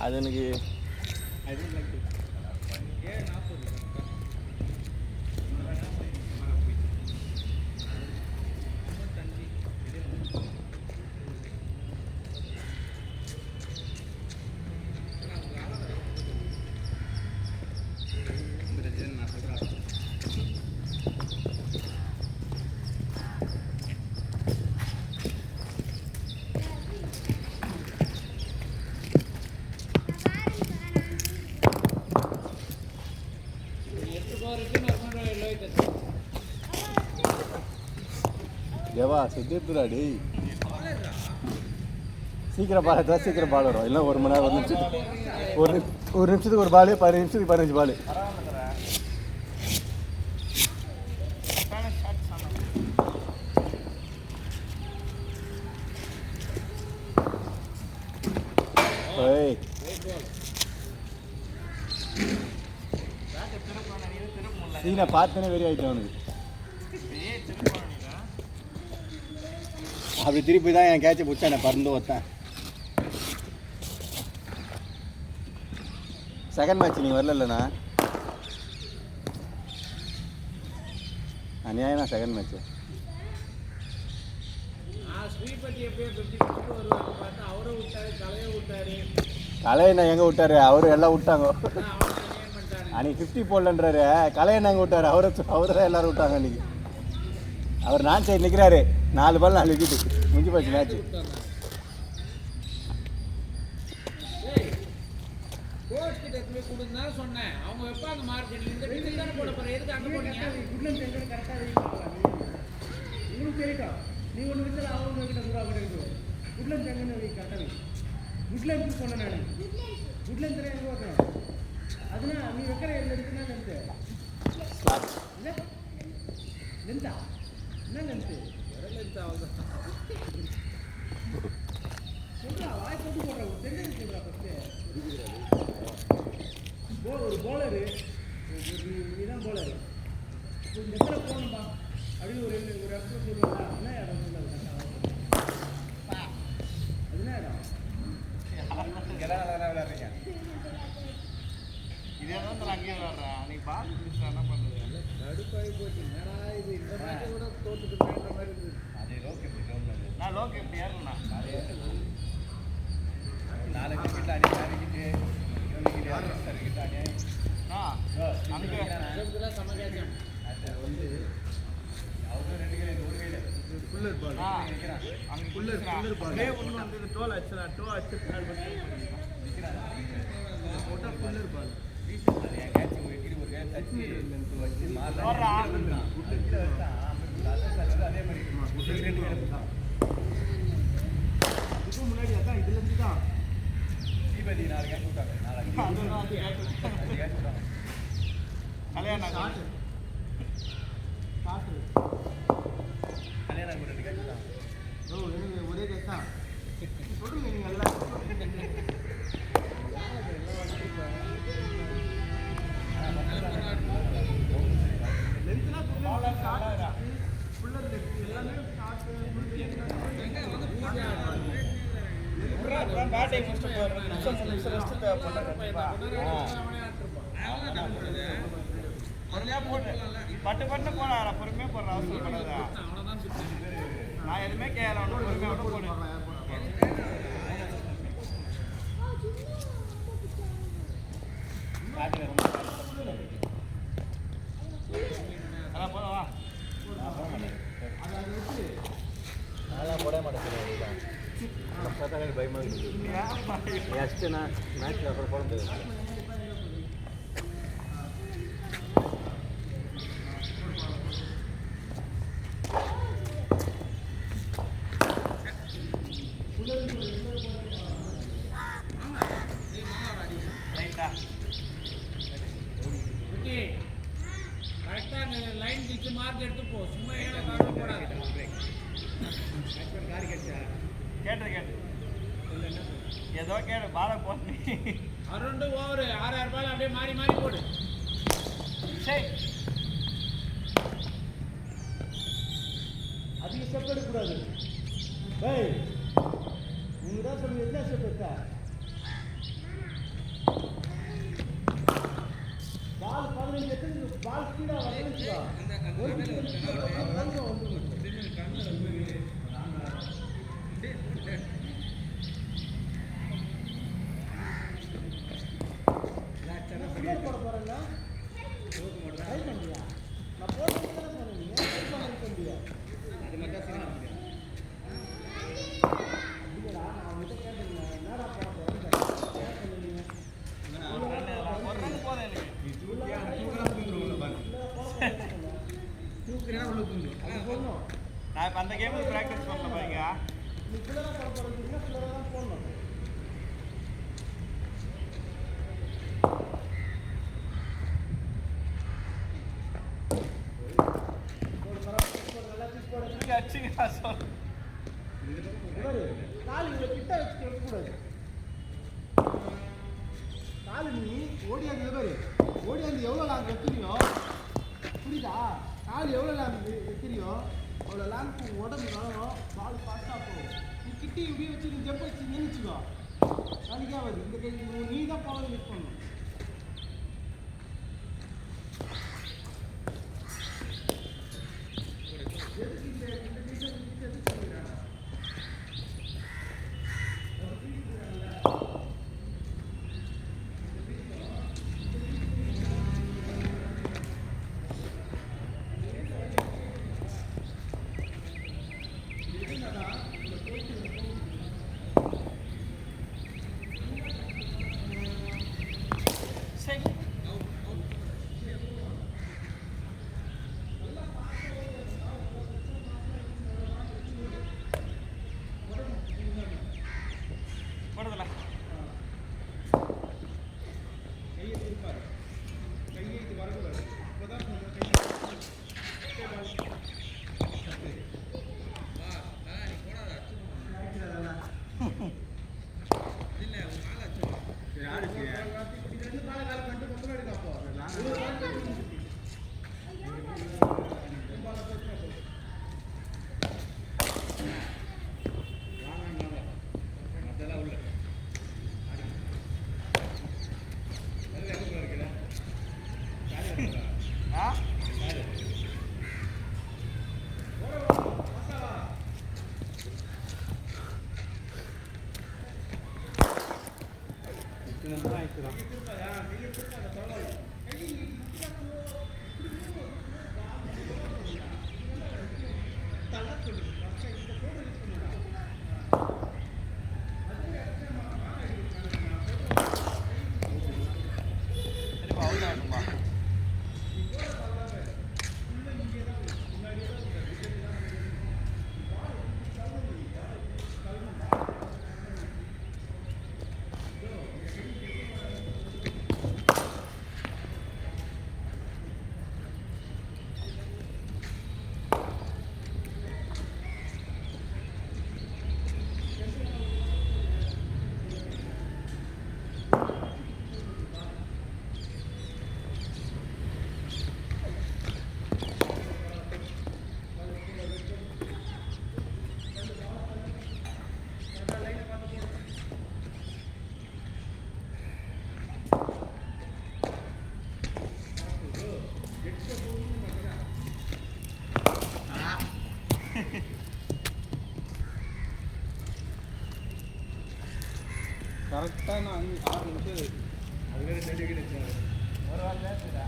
அது எனக்கு ஏவா செத்துடுறா டேய். சீக்கிரம் பால் சீக்கிரம் பால் வரும். இல்லை 1 மணி நேரம் 1 நிமிஷத்துக்கு ஒரு நிமிஷத்துக்கு ஒரு பால், 15 நிமிஷத்துக்கு 15 பால். சீனை பார்த்தனே வெறி ஆயிட்டேன் அவனுக்கு. அப்படி திருப்பி தான் என் கேட்சை பிடிச்சா நான் பறந்து வைத்தேன். செகண்ட் மேட்ச் நீ வரலண்ணா, அநியாயம் தான் செகண்ட் மேட்ச்சு. கலையண்ணா எங்கே விட்டாரு? அவரு எல்லாம் விட்டாங்க. அன்றைக்கி 50 போடலன்றாரு. கலையண்ணா எங்கே விட்டாரு? அவரு தான் எல்லோரும் விட்டாங்க அன்றைக்கி. அவர் நான் சைடு நிற்கிறாரு. 4 பால் 4 விக்கெட்டு முடிஞ்சு போச்சு மேட்ச்சு. சொன்னேன் அவங்க வைப்பாங்க மார்க்கெட்ல இந்த வீட்டுக்கு தானே போட போற. எதுக்கு அங்க போறீங்க? குட்லன் எங்க கரெக்ட்டா வைப்பாங்க. உங்களுக்கு தெரியும். நீ ஒண்ணு விட்டல அவங்க கிட்ட கூட கிடைக்குது. குட்லன் எங்கன்னு வை கரெக்ட்டா வை. குட்லன் சொன்ன நான். குட்லன் தெரியும் எங்க வைக்கணும். அதுனா நீ வைக்கிற எங்க இருக்குன்னா நெந்து. இல்ல? நெந்தா. என்ன நெந்து? நெந்தா அவங்க. சொல்றா வாய் போட்டு போடுற. தெரிஞ்சு சொல்றா ஃபர்ஸ்ட். ஒரு போலரு இதுதான் போலரு. இந்த இடத்துல போகணும்பா அப்படின்னு ஒரு இடத்துல சொல்லுவாங்க. என்ன இடம் சொல்லாது? அது என்ன இடம்? விளையாடுறீங்க இதே தான் அங்கேயே விளையாடுறேன். அன்னைக்கு பால் பிடிச்சா என்ன பண்ணுறது? நடுப்பாகி போச்சு. என்னடா இது இந்த மாதிரி கூட தோட்டுக்கு மேய்ற மாதிரி இருக்குது. அதே லோக்கு எப்படி கிரௌண்ட் நான் லோக்கு எப்படி ஏறலண்ணா 4 விக்கெட்டில் அடிக்கிட்டு முன்னாடி அதான் இதுல இருந்து தான் கல்யாணம் ஒரே கேட்டா சொல்லுங்க நீங்க எல்லாம் பட்டு பட்டு போனாரா பொறுமையா போடுற அவசியம் படாதா? நான் எதுவுமே கேட்கல. பொறுமையா போடுறேன். அதான் போதவா அதெல்லாம் போட மாட்டேன். பயமாக இருக்குது. அஷ்டனா மேட்ச்சில் அப்புறம் போட முடியாது. கரெக்டாக லைன் திச்சு மார்க் எடுத்து போ. சும்மா ஏன்னா காரணம் போடாது. கேட்டு ஏதோ கேடு பாலை போட்டு அரௌண்டு ஓவர் 6 பால் அப்படியே மாறி மாறி போடு. சரி அதிக ஸ்டெப் எடுக்கக்கூடாது. நீங்க தான் சொல்லுங்க என்ன ஸ்டெப் எடுத்தா நான் இப்போ அந்த கேமுக்கு ப்ராக்டிஸ் பண்ணல பாருங்க. அடிச்சுங்க சொல். கால் இவ்வளோ கிட்ட வச்சு வைக்கக்கூடாது. கால் நீ ஓடியாந்து பாரு, ஓடியாந்து எவ்வளோ லாங் வைக்கிறியோ புரியுதா? கால் எவ்வளோ லாங் வைக்கிறியோ அவ்வளோ லாங்க்கு உடம்பு வளரும், பால் ஃபாஸ்ட்டாக போகும். நீ கிட்டி இப்படி வச்சு நீ ஜம்ப் வச்சு நினைச்சுக்கோ, நாளைக்கே ஆகுது. இந்த கை நீ தான் பவர் யூஸ் பண்ணணும். கரெக்டாக நான் 6 நிமிஷம் அதுவே சர்டிஃபிகேட் வச்சுருவாங்க. ஒரு வாரம் பேசுகிறா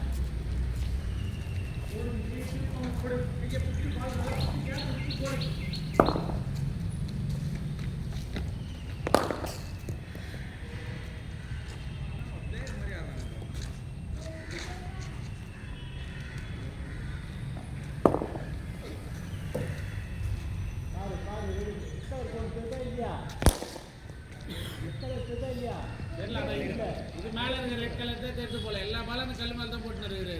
இது மேலே இருக்கிற ரெட் கலர் தான் தெரிஞ்சு போல எல்லா பாலும் அந்த கல் மேலே தான் போட்டு இருக்கிறாரு.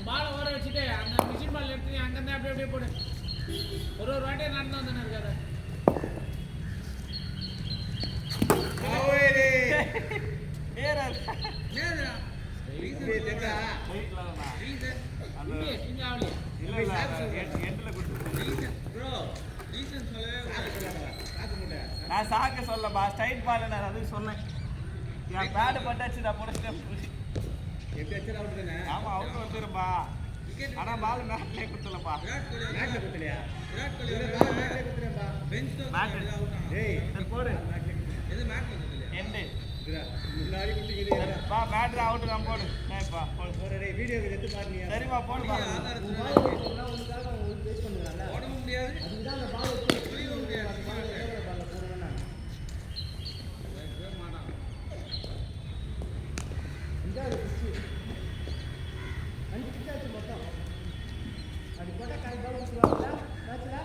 பாலை ஓர வச்சுட்டு அந்த மிஷின் பால் எடுத்து அங்கேருந்து அப்படியே அப்படியே போடு. ஒரு வாட்டியே நடந்து வந்துன்னு இருக்காரு. ஏறா வெயிட்லாம் அந்த ஸ்விங் ஆகலையா இல்ல இல்ல எண்ட்ல கொடுத்து ப்ரோ ரீசன் சொல்லவே நான் சாக்க சொல்லப்பா ஸ்ட்ரைட் பால் நான் அது சொன்னேன் என் பேட் பட்டாச்சு நான் போடச்சிட்டேன் எப்படி அச்சர் அவுட் தானே ஆமா அவுட் வந்துருப்பா ஆனா பால் மேட்ல குத்தலப்பா மேட்ல குத்தலையா விராட் கோலி மேட்ல குத்துறேன்பா பெஞ்ச் மேட்ல டேய் சரி போடு எது மேட்ல குத்தலையா எண்ட் முன்னாடி குத்திக்கிது பா பேட் அவுட் தான் போடு சரிப்பா போடு டேய் வீடியோக்கு எடுத்து பாருங்க சரிப்பா போடுப்பா உனக்காக வெயிட் பண்ணுறாங்க ஓட முடியாது அதுக்கு தான் அந்த பால் எடுத்து புரிய முடியாது பால் போடுறேன் நான் மாட்டான் இந்தாரு பிச்சு 5 பிச்சாச்சு மொத்தம் அது போட்டா காய் பால் குத்துவாங்கல மேட்ச்ல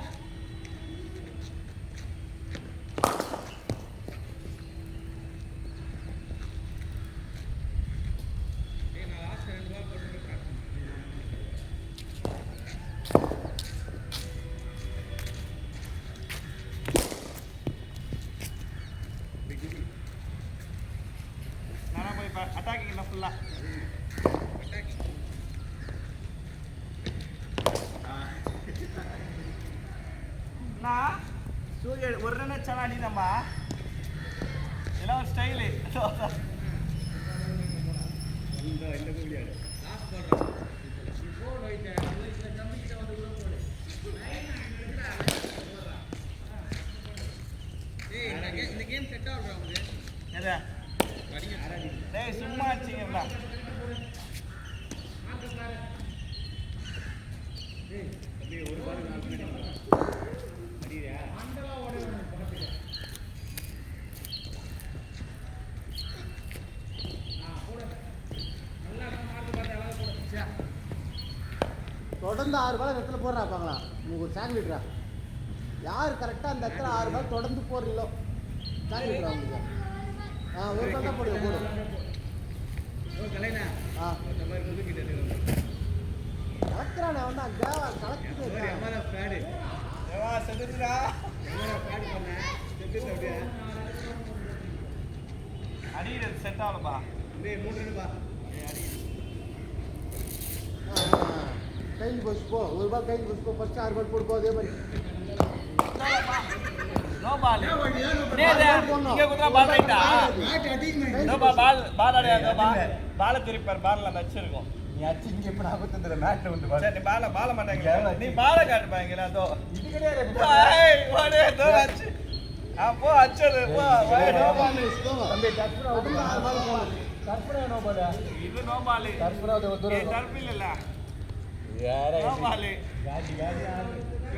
நான் லாஸ்ட் 2 பால் போட்டு நானா போய் அட்டாக்கிங் என்ன ஃபுல்லா நான் சூரிய ஒரு ரன் வச்சாலும் அடிதாம்மா எல்லாம் ஒரு ஸ்டைலு இந்த முடியாது லாஸ்ட் போடுறோம் இப்போ ரைட் இந்த கம்பிக்கிட்ட வந்து கூட போடு ஏய் இந்த கேம் செட் ஆகுறா உங்களுக்கு எதா வடிங்க ஆராதி டேய் சும்மா அடிச்சிங்கடா ஏய் அப்படியே ஒரு பால் 4 மினிட் அடியா ஆண்டலா ஓடணும் பக்கத்துல போடு நல்லா மார்க் பார்த்து அழகா போடு தொடர்ந்து 6 பால் இடத்துல போடுறா பாக்கலாம் உங்களுக்கு ஒரு சாக்லேட்ரா யார் கரெக்டாக அந்த இடத்துல 6 பால் தொடர்ந்து போடுறீங்களோ சாக்லேட்ரா உங்களுக்கு ஒரு பால் தான் போடுங்க போடு ஓ கலைனா இந்த மாதிரி முதுகிட்ட கலக்கிறானே வந்து அங்கே கலக்குது அம்மாடா பேடு ஏவா செத்துடா அம்மாடா பேடு பண்ண செத்து அப்படியே அடிக்கிறது செட் ஆகலப்பா டேய் 3 ரன் பா கையில் போச்சு போ ஒரு பால் கையில் போச்சு போ ஃபர்ஸ்ட் 6 பால் போடு போ அதே மாதிரி நோ பால் இங்க குடுறா பால் ரைட்டா மேட்ச் அடிக்குமே நோ பால் அடையாத பால் திருப்பர் பால்ல வச்சிருக்கோம் நீ அச்சு இங்க எப்ப நான் குத்துற மேட்ல வந்து சரி நீ பால மாட்டாங்க நீ பால காட்டுப்பாங்க அதோ இது கிடையாது ஏய் ஓடே தோ அச்சு அப்போ அச்சது போ நோ பால் தம்பி டர்ஃப்ரா அவுட் 6 பால் போடு டர்ஃப்ரா நோ பால் இது நோ பால் டர்ஃப்ரா தூரம் டர்பில் இல்ல யாரே நோ பால் காடி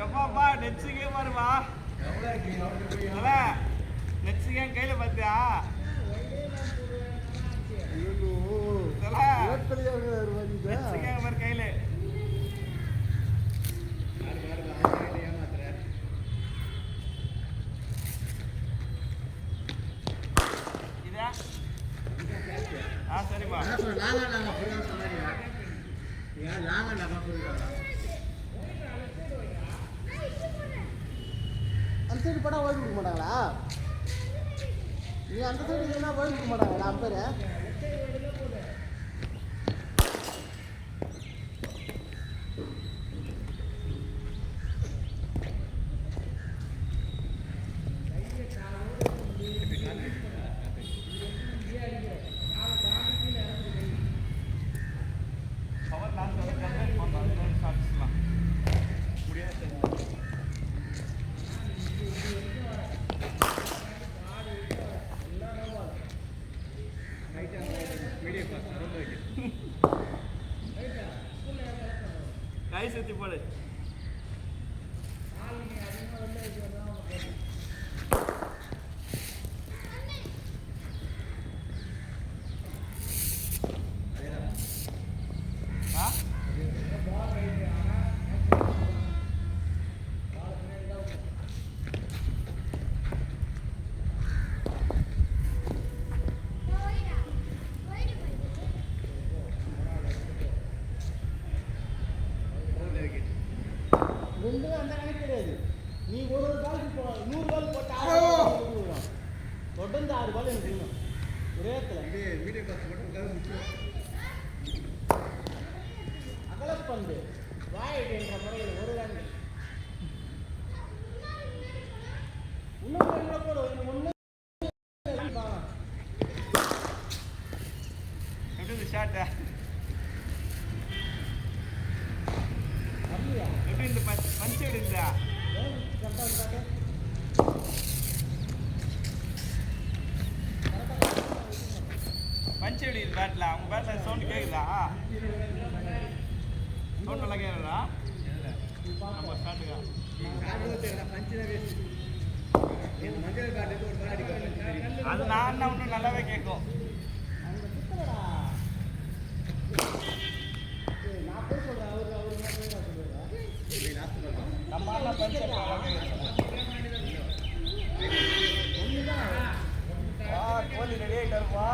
எப்பா நெட்ஸுக்கே வருவா அல நெட்ஸுக்கே கையில பாத்தியா நெட்ஸுக்கே வர கையில இதா சரிப்பா லாங்கா புரியாம சொன்னாங்க ஏன் லாங்கா புரியுதா அந்த சைடு போனால் ஓய்வு கொடுக்க மாட்டாங்களா நீ அந்த சைடு இல்லைன்னா ஓய்வு கொடுக்க மாட்டாங்களா அம்பேர் பவர் நான் கம்ப்ளீட் பண்ணோம் ஷாட்ஸ்லாம் முடியாது கை சுத்தி போடு ரெண்டுமே அந்த கணக்கு கிடையாது நீ ஒரு பால் 100 பால் போட்டு தொடர்ந்து 6 பால் எனக்கு வேணும் ஒரே இடத்துல வீடியோ பார்த்து மட்டும் முக்கியம் பந்து வாய்ட் என்ற முறையில் ஒரு ரன் இன்னும் ஒன்று எப்படி இந்த ஷாட் அப்படியா எப்படி இந்த பஞ்ச் எடுக்குதா கரெக்டாக பஞ்ச் எப்படி இது பேட்டில் அவங்க பேட்டில் சவுண்டு கேட்குதா சவுண்ட் நல்லா கேட்குதா நம்ம ஸ்டார்ட்டுக்கா அது நான் ஒன்றும் நல்லாவே கேட்கும் அவங்க சுத்தலடா நான் போய் சொல்கிறேன் அவர் என்ன போய் நான் சொல்லுவேன் நம்ம அண்ணா பஞ்ச் கோலி ரெடி ஆகிட்டாருப்பா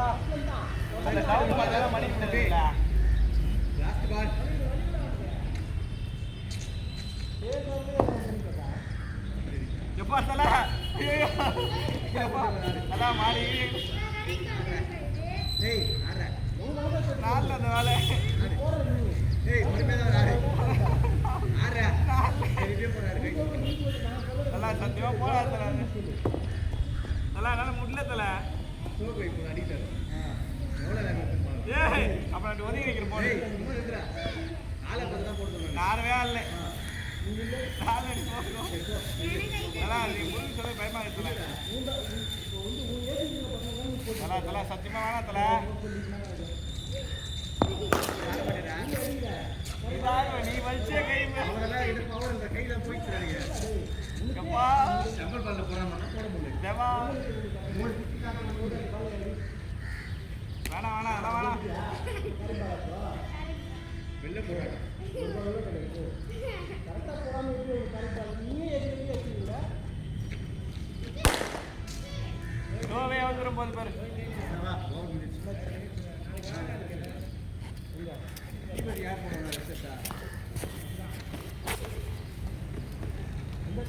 அந்த சவுண்ட் பார்த்தா மணி தெரியல எப்பா தல அதான் மாறி நாளில் அந்த வேலை தல சத்தியமா போகாது தல தல என்னால் முடியல தல ஏய் அப்புறம் அப்படி ஒதுங்கி நிற்கிற போடு நானவே இல்லை நாலு அடி போகணும் அதான் நீ முடிஞ்சு சொல்லி பயமாக இருக்குல்ல தல தல சத்தியமா வேணாம் தல இதாக நீ வச்சே கை எப்பா தேவா வேணாம் வேணாம் அதெல்லாம் வேணாம் கரெக்டாக போகாமல் எப்படி ஒரு கரெக்டாக நீயே எது வச்சுக்கல நோவே வந்துடும் போது பாரு யார் போடுறாங்க